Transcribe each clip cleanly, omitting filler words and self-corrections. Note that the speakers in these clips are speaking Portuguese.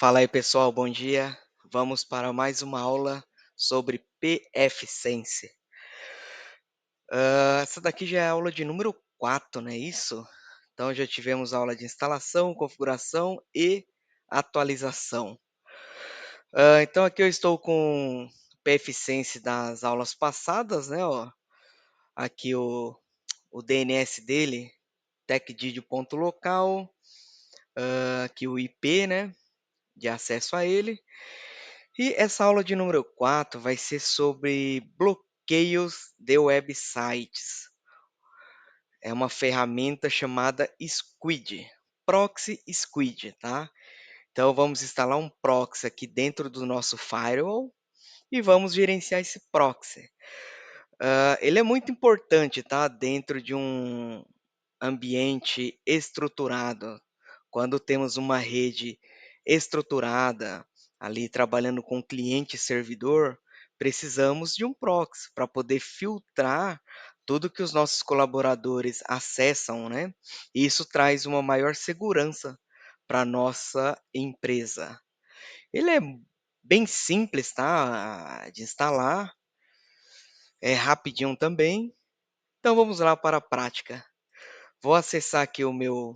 Fala aí pessoal, bom dia. Vamos para mais uma aula sobre PFSense. Essa daqui já é a aula de número 4, não é isso? Então já tivemos aula de instalação, configuração e atualização. Então aqui eu estou com o PFSense das aulas passadas, né? Ó, aqui o DNS dele, techdidio.local, aqui o IP, né? De acesso a ele. E essa aula de número 4 vai ser sobre bloqueios de websites. É uma ferramenta chamada Squid, Proxy Squid, tá? Então vamos instalar um proxy aqui dentro do nosso firewall e vamos gerenciar esse proxy. Ele é muito importante, tá? Dentro de um ambiente estruturado. Quando temos uma rede estruturada, ali trabalhando com cliente e servidor, precisamos de um proxy para poder filtrar tudo que os nossos colaboradores acessam, né? E isso traz uma maior segurança para nossa empresa. Ele é bem simples, tá? De instalar, é rapidinho também. Então vamos lá para a prática. Vou acessar aqui o meu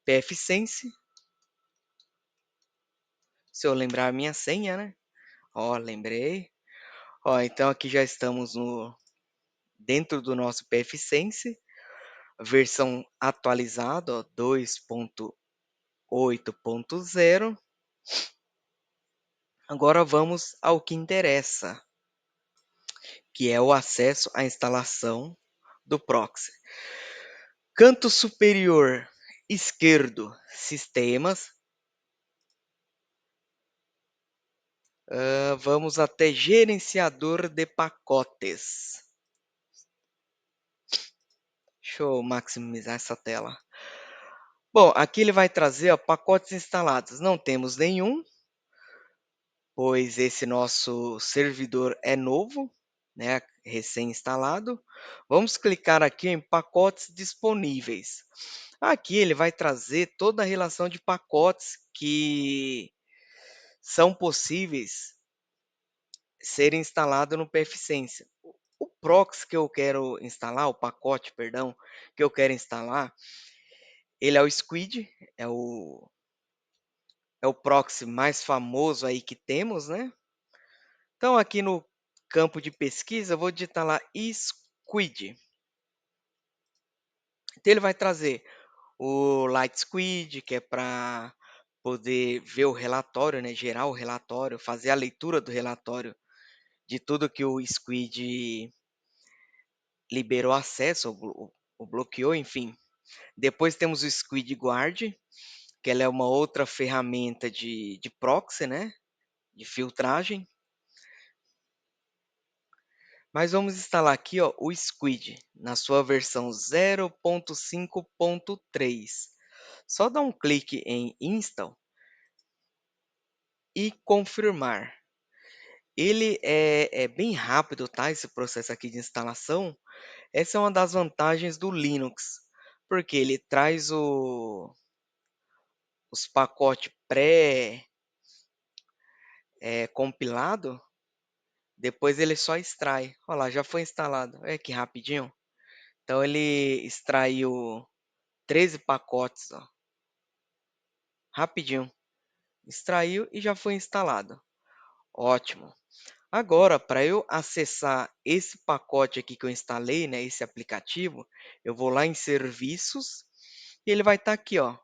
PFSense, se eu lembrar a minha senha, né? Ó, lembrei. Ó, então aqui já estamos no dentro do nosso PFSense, versão atualizada, ó, 2.8.0. Agora vamos ao que interessa, que é o acesso à instalação do proxy. Canto superior esquerdo, sistemas. Vamos até gerenciador de pacotes. Deixa eu maximizar essa tela. Bom, aqui ele vai trazer, ó, pacotes instalados. Não temos nenhum, pois esse nosso servidor é novo, né, recém-instalado. Vamos clicar aqui em pacotes disponíveis. Aqui ele vai trazer toda a relação de pacotes que são possíveis serem instalados no PFSense. O proxy que eu quero instalar, o pacote, perdão, que eu quero instalar, ele é o Squid, é o proxy mais famoso aí que temos, né? Então aqui no campo de pesquisa, eu vou digitar lá Squid. Então ele vai trazer o Light Squid, que é para poder ver o relatório, né? Gerar o relatório, fazer a leitura do relatório de tudo que o Squid liberou acesso, ou bloqueou, enfim. Depois temos o Squid Guard, que ela é uma outra ferramenta de proxy, né? De filtragem. Mas vamos instalar aqui, ó, o Squid na sua versão 0.5.3. Só dá um clique em Install e confirmar. Ele é bem rápido, tá? Esse processo aqui de instalação. Essa é uma das vantagens do Linux, porque ele traz os pacotes pré-compilado, depois ele só extrai. Olha lá, já foi instalado. Olha que rapidinho. Então ele extraiu 13 pacotes, ó, rapidinho. Extraiu e já foi instalado. Ótimo. Agora, para eu acessar esse pacote aqui que eu instalei, né, esse aplicativo, eu vou lá em serviços e ele vai estar aqui, ó,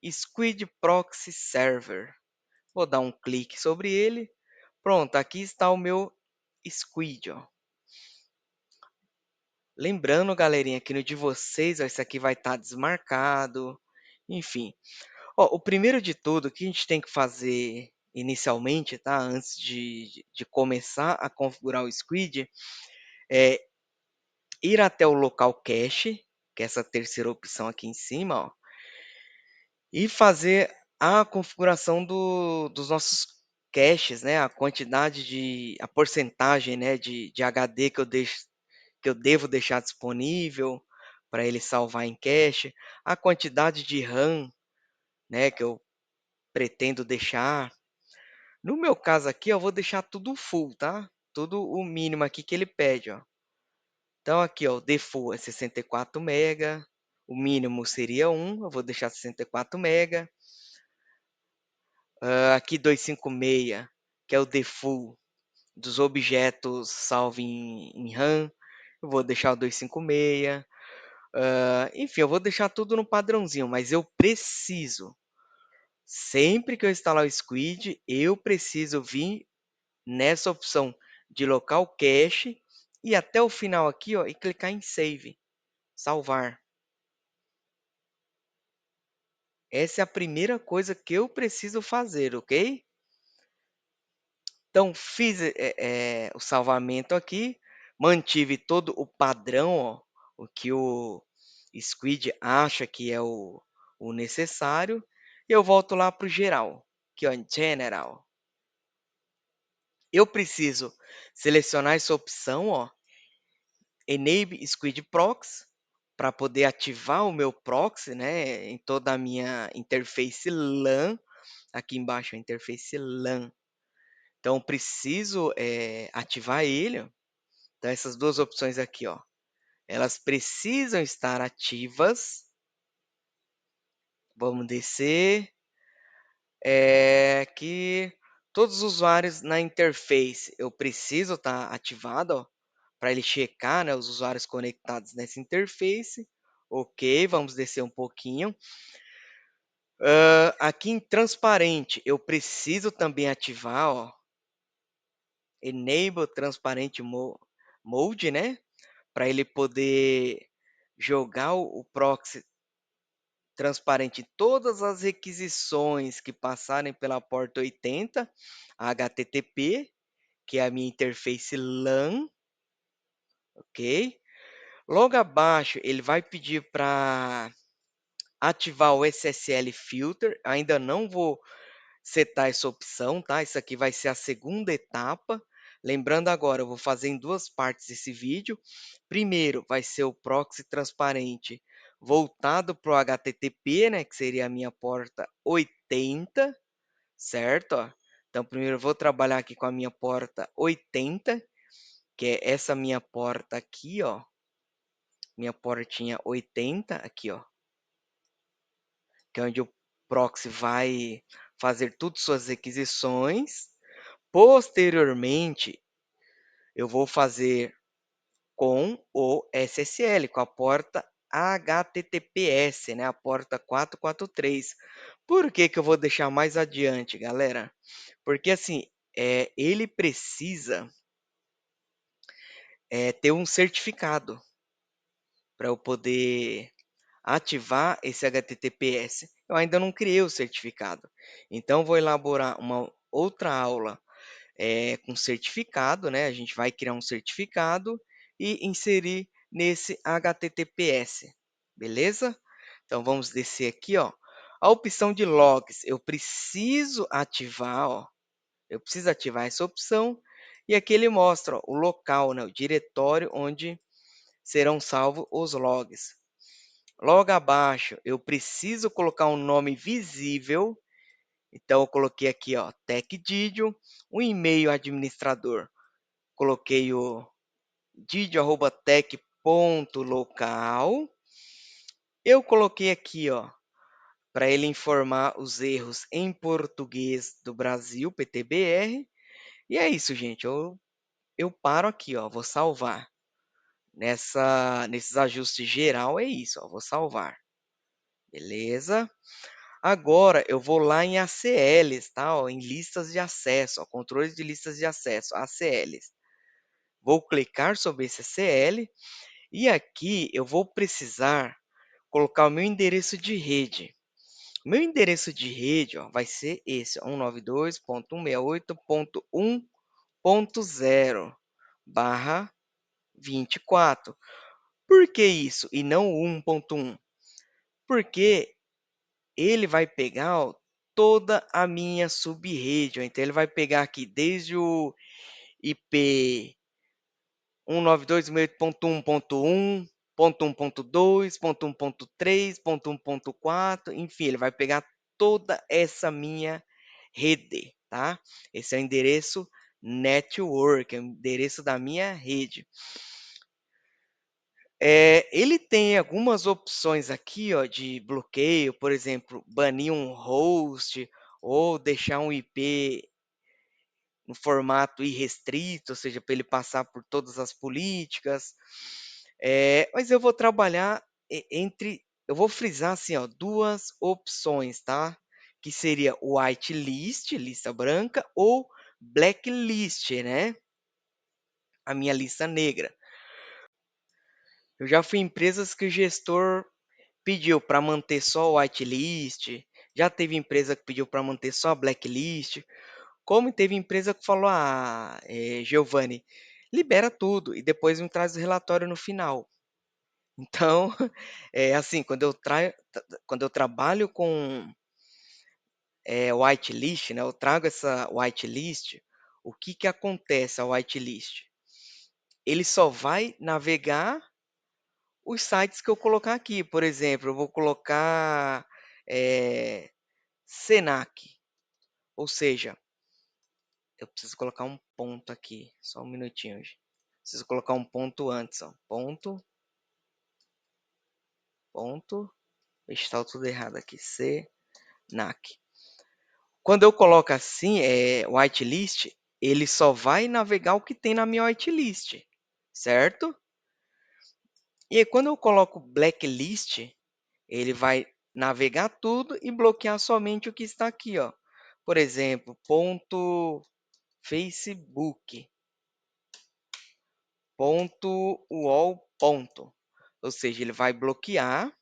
Squid Proxy Server. Vou dar um clique sobre ele. Pronto, aqui está o meu Squid, ó. Lembrando, galerinha, que no de vocês, ó, esse aqui vai estar desmarcado. Enfim, ó, o primeiro de tudo que a gente tem que fazer inicialmente, tá? Antes de começar a configurar o Squid, é ir até o local cache, que é essa terceira opção aqui em cima, ó, e fazer a configuração dos nossos caches, né? A quantidade a porcentagem, né, de HD que eu devo deixar disponível para ele salvar em cache, a quantidade de RAM, né, que eu pretendo deixar. No meu caso aqui, eu vou deixar tudo full, tá? Tudo o mínimo aqui que ele pede, ó. Então aqui, ó, o default é 64 mega, o mínimo seria 1, eu vou deixar 64 mega. Aqui 256, que é o default dos objetos salvo em RAM, eu vou deixar o 256. Enfim, eu vou deixar tudo no padrãozinho, mas eu preciso, sempre que eu instalar o Squid, eu preciso vir nessa opção de local cache e até o final aqui, ó, e clicar em save, salvar. Essa é a primeira coisa que eu preciso fazer, ok? Então fiz, o salvamento aqui, mantive todo o padrão, ó, o que o Squid acha que é o necessário, e eu volto lá para o geral, aqui ó, em General. Eu preciso selecionar essa opção, ó, Enable Squid Proxy, para poder ativar o meu proxy, né, em toda a minha interface LAN. Aqui embaixo a interface LAN. Então preciso, ativar ele. Então essas 2 opções aqui, ó, elas precisam estar ativas. Vamos descer. Que todos os usuários na interface eu preciso estar ativado, ó, para ele checar, né, os usuários conectados nessa interface. Ok, vamos descer um pouquinho. Aqui em transparente eu preciso também ativar, ó, Enable Transparent Mode, né, para ele poder jogar o proxy transparente em todas as requisições que passarem pela porta 80 HTTP, que é a minha interface LAN, ok? Logo abaixo ele vai pedir para ativar o SSL Filter, ainda não vou setar essa opção, tá? Isso aqui vai ser a segunda etapa. Lembrando agora, eu vou fazer em 2 partes esse vídeo. Primeiro vai ser o proxy transparente voltado para o HTTP, né, que seria a minha porta 80, certo? Ó. Então primeiro eu vou trabalhar aqui com a minha porta 80, que é essa minha porta aqui, ó, minha portinha 80 aqui, ó, que é onde o proxy vai fazer todas suas requisições. Posteriormente, eu vou fazer com o SSL, com a porta HTTPS, né, a porta 443. Por que que eu vou deixar mais adiante, galera? Porque assim, ele precisa, ter um certificado para eu poder ativar esse HTTPS. Eu ainda não criei o certificado, então vou elaborar uma outra aula com certificado, né? A gente vai criar um certificado e inserir nesse HTTPS, beleza? Então vamos descer aqui, ó. A opção de logs, eu preciso ativar, ó. Eu preciso ativar essa opção e aqui ele mostra, ó, o local, né? O diretório onde serão salvos os logs. Logo abaixo, eu preciso colocar um nome visível. Então eu coloquei aqui, ó, TechDidio, um e-mail administrador. Coloquei o didio@tech.local. Eu coloquei aqui, ó, para ele informar os erros em português do Brasil, PTBR. E é isso, gente. Eu paro aqui, ó, vou salvar. Nesses ajustes geral é isso, ó, vou salvar. Beleza? Agora eu vou lá em ACLs, tá? Ó, em listas de acesso, ó, controles de listas de acesso, ACLs. Vou clicar sobre esse ACL e aqui eu vou precisar colocar o meu endereço de rede. Meu endereço de rede, ó, vai ser esse, ó, 192.168.1.0/24. Por que isso e não o 1.1? Porque ele vai pegar, ó, toda a minha subrede, ó, então ele vai pegar aqui desde o IP 192.168.1.1, ponto 1.2, ponto 1.3, ponto 1.4, enfim, ele vai pegar toda essa minha rede, tá? Esse é o endereço network, é o endereço da minha rede. Ele tem algumas opções aqui, ó, de bloqueio, por exemplo, banir um host ou deixar um IP no formato irrestrito, ou seja, para ele passar por todas as políticas. Mas eu vou trabalhar eu vou frisar assim, ó, 2 opções, tá? Que seria o whitelist, lista branca, ou blacklist, né, a minha lista negra. Eu já fui em empresas que o gestor pediu para manter só o whitelist, já teve empresa que pediu para manter só a blacklist, como teve empresa que falou: "Ah, Giovanni, libera tudo e depois me traz o relatório no final". Então, assim, quando eu trabalho com, whitelist, né, eu trago essa whitelist, o que que acontece a whitelist? Ele só vai navegar os sites que eu colocar aqui, por exemplo, eu vou colocar, eh, Senac, ou seja, eu preciso colocar um ponto aqui, só um minutinho, preciso colocar um ponto antes, ó, ponto, ponto, está tudo errado aqui, Senac. Quando eu coloco assim, whitelist, ele só vai navegar o que tem na minha whitelist, certo? E aí quando eu coloco blacklist, ele vai navegar tudo e bloquear somente o que está aqui, ó. Por exemplo, ponto Facebook, ponto UOL, ponto. Ou seja, ele vai bloquear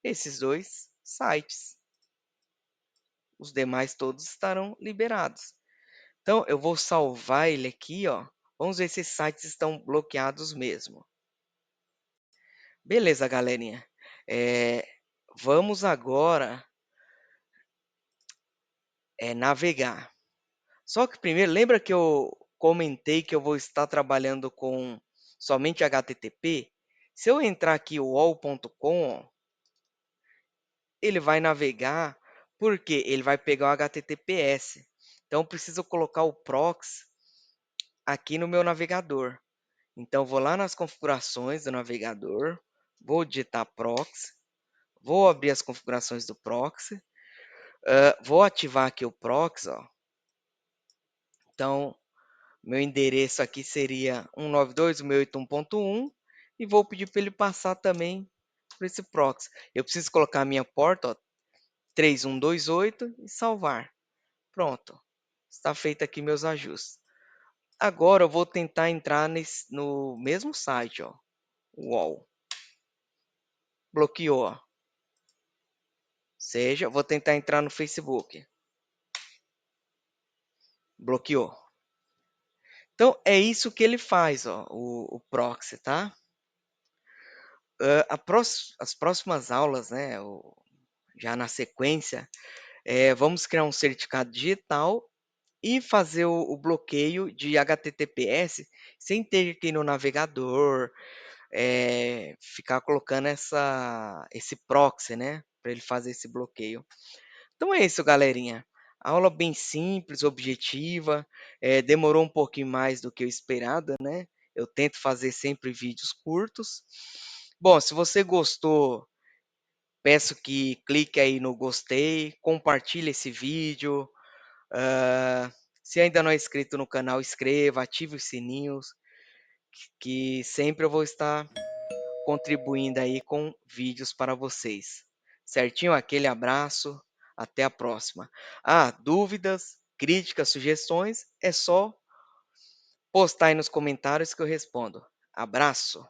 esses 2 sites. Os demais todos estarão liberados. Então eu vou salvar ele aqui, ó. Vamos ver se esses sites estão bloqueados mesmo. Beleza, galerinha. Eh, Vamos agora, navegar. Só que primeiro, lembra que eu comentei que eu vou estar trabalhando com somente HTTP? Se eu entrar aqui uol.com, ó, ele vai navegar, porque ele vai pegar o HTTPS. Então, eu preciso colocar o proxy aqui no meu navegador. Então, vou lá nas configurações do navegador, vou digitar proxy, vou abrir as configurações do proxy, vou ativar aqui o proxy, ó. Então, meu endereço aqui seria 192.168.1.1 e vou pedir para ele passar também por esse proxy. Eu preciso colocar a minha porta, ó, 3128 e salvar. Pronto, está feito aqui meus ajustes. Agora eu vou tentar entrar no mesmo site, ó, UOL. Bloqueou, ó. Seja, vou tentar entrar no Facebook. Bloqueou. Então é isso que ele faz, ó, o proxy, tá? As próximas aulas, né, já na sequência, vamos criar um certificado digital e fazer o bloqueio de HTTPS sem ter que ir no navegador, ficar colocando esse proxy, né, para ele fazer esse bloqueio. Então é isso, galerinha. Aula bem simples, objetiva, demorou um pouquinho mais do que eu esperado, né? Eu tento fazer sempre vídeos curtos. Bom, se você gostou, peço que clique aí no gostei, compartilhe esse vídeo. Se ainda não é inscrito no canal, inscreva, ative os sininhos, que sempre eu vou estar contribuindo aí com vídeos para vocês. Certinho? Aquele abraço, até a próxima. Ah, dúvidas, críticas, sugestões, é só postar aí nos comentários que eu respondo. Abraço!